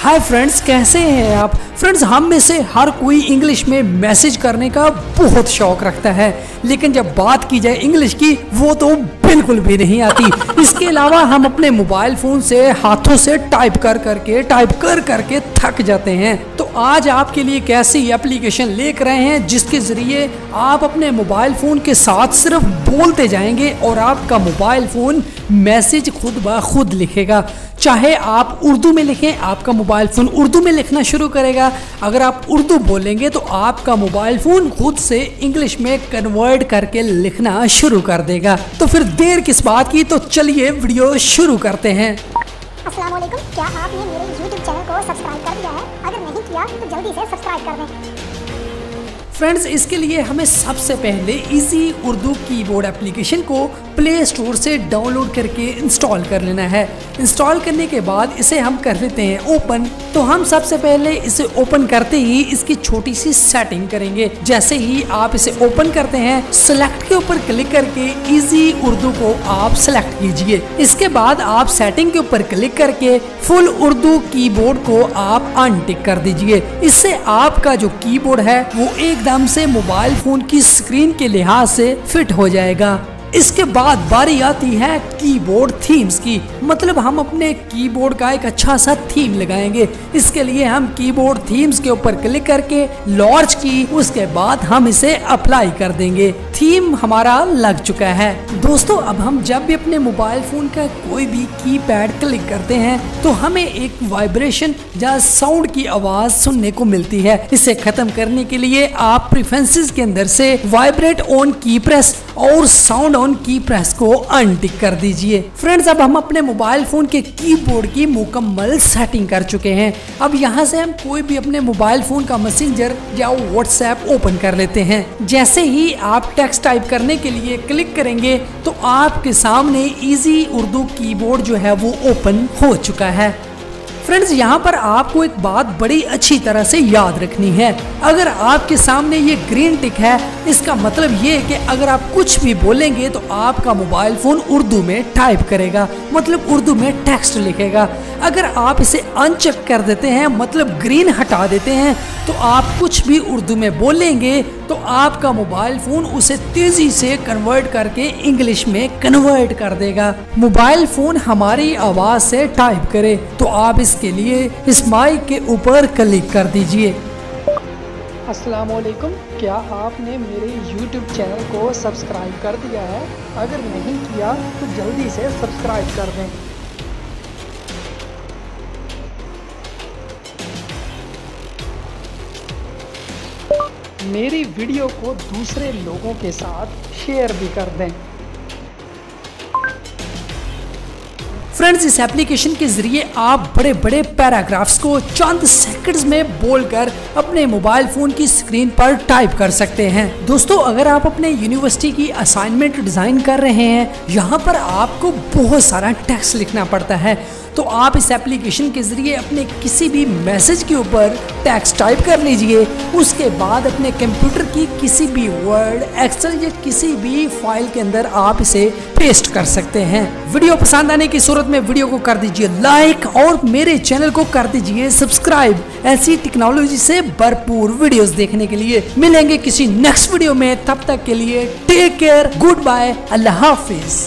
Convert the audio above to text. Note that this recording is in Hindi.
हाय फ्रेंड्स, कैसे हैं आप। फ्रेंड्स, हम में से हर कोई इंग्लिश में मैसेज करने का बहुत शौक रखता है, लेकिन जब बात की जाए इंग्लिश की वो तो बिल्कुल भी नहीं आती। इसके अलावा हम अपने मोबाइल फोन से हाथों से टाइप कर करके थक जाते हैं। तो आज आपके लिए एक ऐसी एप्लीकेशन लेकर आए हैं जिसके जरिए आप अपने मोबाइल फोन के साथ सिर्फ बोलते जाएंगे और आपका मोबाइल फोन मैसेज खुद ब खुद लिखेगा। चाहे आप उर्दू में लिखें, आपका मोबाइल फ़ोन उर्दू में लिखना शुरू करेगा। अगर आप उर्दू बोलेंगे तो आपका मोबाइल फ़ोन खुद से इंग्लिश में कन्वर्ट करके लिखना शुरू कर देगा। तो फिर देर किस बात की, तो चलिए वीडियो शुरू करते हैं। अस्सलाम वालेकुम, क्या आपने मेरे YouTube चैनल को सब्सक्राइब कर दिया है? अगर नहीं किया तो जल्दी से सब्सक्राइब कर दें। फ्रेंड्स, इसके लिए हमें सबसे पहले इजी उर्दू कीबोर्ड एप्लीकेशन को प्ले स्टोर से डाउनलोड करके इंस्टॉल कर लेना है। इंस्टॉल करने के बाद इसे हम कर लेते हैं ओपन। तो हम सबसे पहले इसे ओपन करते ही इसकी छोटी सी सेटिंग करेंगे। जैसे ही आप इसे ओपन करते हैं, सिलेक्ट के ऊपर क्लिक करके इजी उर्दू को आप सिलेक्ट कीजिए। इसके बाद आप सेटिंग के ऊपर क्लिक करके फुल उर्दू कीबोर्ड को आप अनटिक कर दीजिए। इससे आपका जो कीबोर्ड है वो एकदम से मोबाइल फोन की स्क्रीन के लिहाज से फिट हो जाएगा। इसके बाद बारी आती है कीबोर्ड थीम्स की, मतलब हम अपने कीबोर्ड का एक अच्छा सा थीम लगाएंगे। इसके लिए हम कीबोर्ड थीम्स के ऊपर क्लिक करके लॉन्च की, उसके बाद हम इसे अप्लाई कर देंगे। थीम हमारा लग चुका है। दोस्तों, अब हम जब भी अपने मोबाइल फोन का कोई भी कीपैड क्लिक करते हैं तो हमें एक वाइब्रेशन या साउंड की आवाज सुनने को मिलती है। इसे खत्म करने के लिए आप प्रेफरेंसेस के अंदर से वाइब्रेट ऑन की प्रेस और साउंड ऑन की प्रेस को अनटिक कर दीजिए। फ्रेंड्स, अब हम अपने मोबाइल फोन के कीबोर्ड की मुकम्मल सेटिंग कर चुके हैं। अब यहाँ से हम कोई भी अपने मोबाइल फोन का मैसेंजर या व्हाट्सएप ओपन कर लेते हैं। जैसे ही आप टेक्स्ट टाइप करने के लिए क्लिक करेंगे तो आपके सामने इजी उर्दू कीबोर्ड जो है वो ओपन हो चुका है। फ्रेंड्स, यहाँ पर आपको एक बात बड़ी अच्छी तरह से याद रखनी है। अगर आपके सामने ये ग्रीन टिक है, इसका मतलब ये है कि अगर आप कुछ भी बोलेंगे तो आपका मोबाइल फोन उर्दू में टाइप करेगा, मतलब उर्दू में टेक्स्ट लिखेगा। अगर आप इसे अनचेक कर देते हैं, मतलब ग्रीन हटा देते हैं, तो आप कुछ भी उर्दू में बोलेंगे तो आपका मोबाइल फोन उसे तेजी से कन्वर्ट करके इंग्लिश में कन्वर्ट कर देगा। मोबाइल फोन हमारी आवाज से टाइप करे तो आप इसके लिए इस माइक के ऊपर क्लिक कर दीजिए। अस्सलाम वालेकुम, क्या आपने मेरे YouTube चैनल को सब्सक्राइब कर दिया है? अगर नहीं किया तो जल्दी से सब्सक्राइब कर दें। मेरी वीडियो को दूसरे लोगों के साथ शेयर भी कर दें। फ्रेंड्स, इस एप्लीकेशन के जरिए आप बड़े बड़े पैराग्राफ्स को चंद सेकंड्स में बोलकर अपने मोबाइल फोन की स्क्रीन पर टाइप कर सकते हैं। दोस्तों, अगर आप अपने यूनिवर्सिटी की असाइनमेंट डिजाइन कर रहे हैं, यहाँ पर आपको बहुत सारा टेक्स्ट लिखना पड़ता है, तो आप इस एप्लीकेशन के जरिए अपने किसी भी मैसेज के ऊपर टेक्स्ट टाइप कर लीजिए। उसके बाद अपने कंप्यूटर की किसी भी वर्ड, एक्सेल या किसी भी फाइल के अंदर आप इसे पेस्ट कर सकते हैं। वीडियो पसंद आने की सूरत में वीडियो को कर दीजिए लाइक और मेरे चैनल को कर दीजिए सब्सक्राइब। ऐसी टेक्नोलॉजी से भरपूर वीडियोस देखने के लिए मिलेंगे किसी नेक्स्ट वीडियो में। तब तक के लिए टेक केयर, गुड बाय, अल्लाह हाफिज।